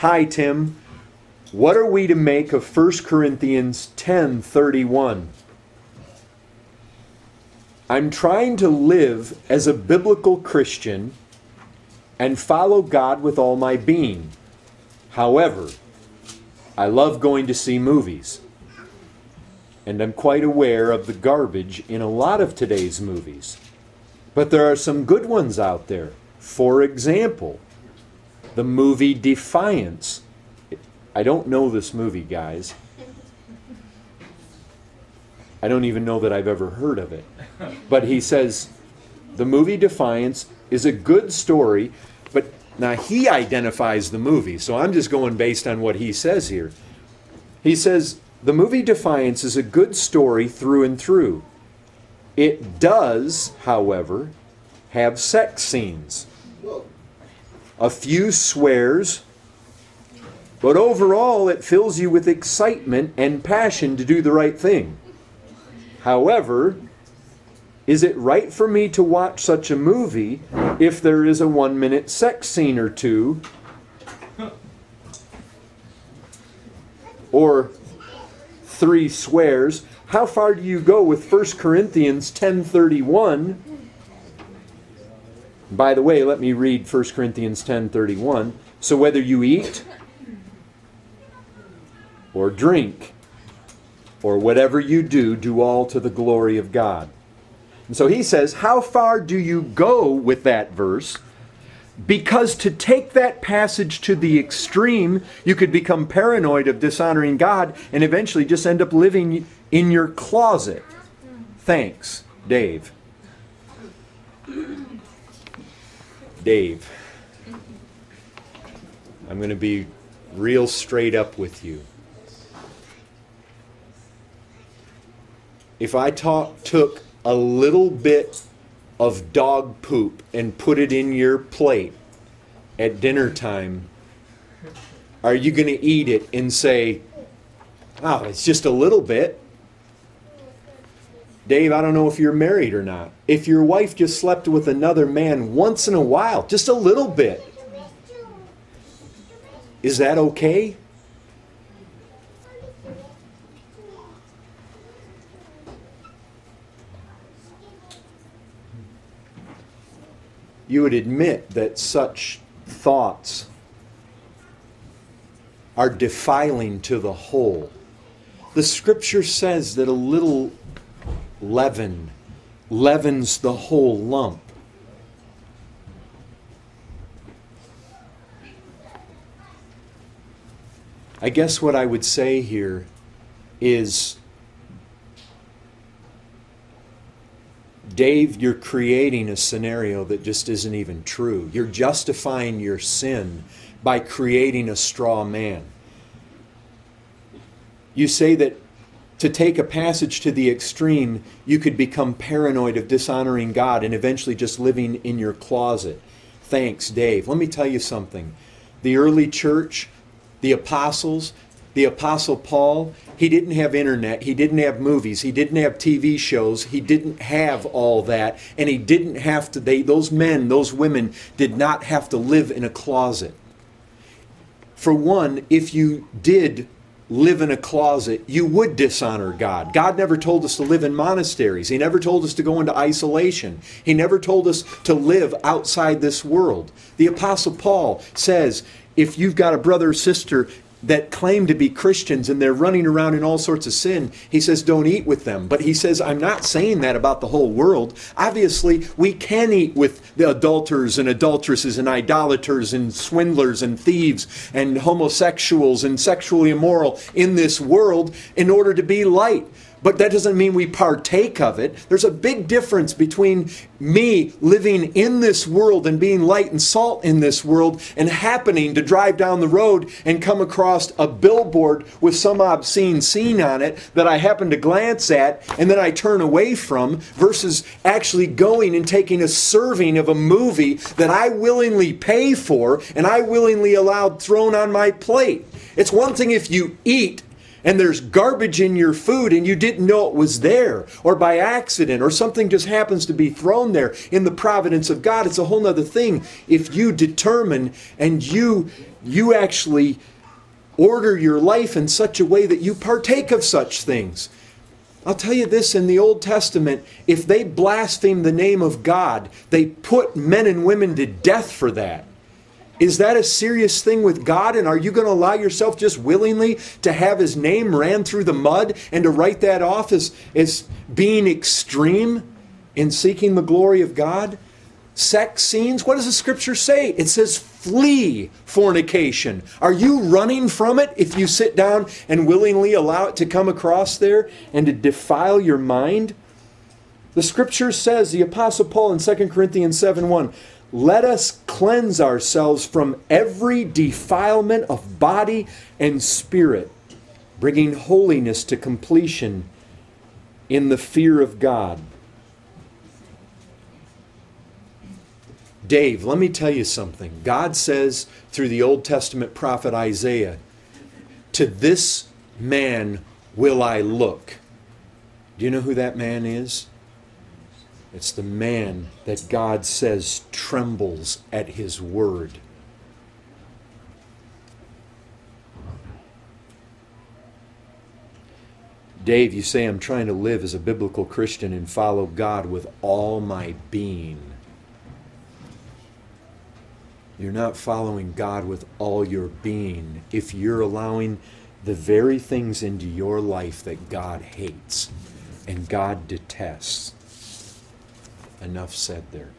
Hi, Tim. What are we to make of 1 Corinthians 10:31? I'm trying to live as a biblical Christian and follow God with all my being. However, I love going to see movies. And I'm quite aware of the garbage in a lot of today's movies. But there are some good ones out there. For example, the movie Defiance. I don't know this movie, guys. I don't even know that I've ever heard of it. But he says the movie Defiance is a good story, but now he identifies the movie, so I'm just going based on what he says here. He says the movie Defiance is a good story through and through. It does, however, have sex scenes. A few swears, but overall it fills you with excitement and passion to do the right thing. However, is it right for me to watch such a movie if there is a 1-minute sex scene or two? Or 3 swears? How far do you go with 1 Corinthians 10:31? By the way, let me read 1 Corinthians 10:31. So whether you eat or drink or whatever you do, do all to the glory of God. And so he says, how far do you go with that verse? Because to take that passage to the extreme, you could become paranoid of dishonoring God and eventually just end up living in your closet. Thanks, Dave. Dave, I'm going to be real straight up with you. If I took a little bit of dog poop and put it in your plate at dinner time, are you going to eat it and say, oh, it's just a little bit? Dave, I don't know if you're married or not. If your wife just slept with another man once in a while, just a little bit, is that okay? You would admit that such thoughts are defiling to the whole. The scripture says that a little leaven leavens the whole lump. I guess what I would say here is, Dave, you're creating a scenario that just isn't even true. You're justifying your sin by creating a straw man. You say that to take a passage to the extreme, you could become paranoid of dishonoring God and eventually just living in your closet. Thanks, Dave. Let me tell you something. The early church, the apostles, the Apostle Paul, he didn't have internet, he didn't have movies, he didn't have TV shows, he didn't have all that, and he didn't have to, those men, those women did not have to live in a closet. For one, if you did live in a closet, you would dishonor God. God never told us to live in monasteries. He never told us to go into isolation. He never told us to live outside this world. The Apostle Paul says, if you've got a brother or sister that claim to be Christians and they're running around in all sorts of sin, he says don't eat with them. But he says, I'm not saying that about the whole world. Obviously, we can eat with the adulterers and adulteresses and idolaters and swindlers and thieves and homosexuals and sexually immoral in this world in order to be light. But that doesn't mean we partake of it. There's a big difference between me living in this world and being light and salt in this world and happening to drive down the road and come across a billboard with some obscene scene on it that I happen to glance at and then I turn away from, versus actually going and taking a serving of a movie that I willingly pay for and I willingly allowed thrown on my plate. It's one thing if you eat and there's garbage in your food and you didn't know it was there, or by accident, or something just happens to be thrown there in the providence of God, it's a whole other thing. If you determine and you actually order your life in such a way that you partake of such things. I'll tell you this, in the Old Testament, if they blaspheme the name of God, they put men and women to death for that. Is that a serious thing with God? And are you going to allow yourself just willingly to have His name ran through the mud and to write that off as being extreme in seeking the glory of God? Sex scenes, what does the Scripture say? It says, flee fornication. Are you running from it if you sit down and willingly allow it to come across there and to defile your mind? The Scripture says, the Apostle Paul in 2 Corinthians 7:1, let us cleanse ourselves from every defilement of body and spirit, bringing holiness to completion in the fear of God. Dave, let me tell you something. God says through the Old Testament prophet Isaiah, to this man will I look. Do you know who that man is? It's the man that God says trembles at His word. Dave, you say I'm trying to live as a biblical Christian and follow God with all my being. You're not following God with all your being if you're allowing the very things into your life that God hates and God detests. Enough said there.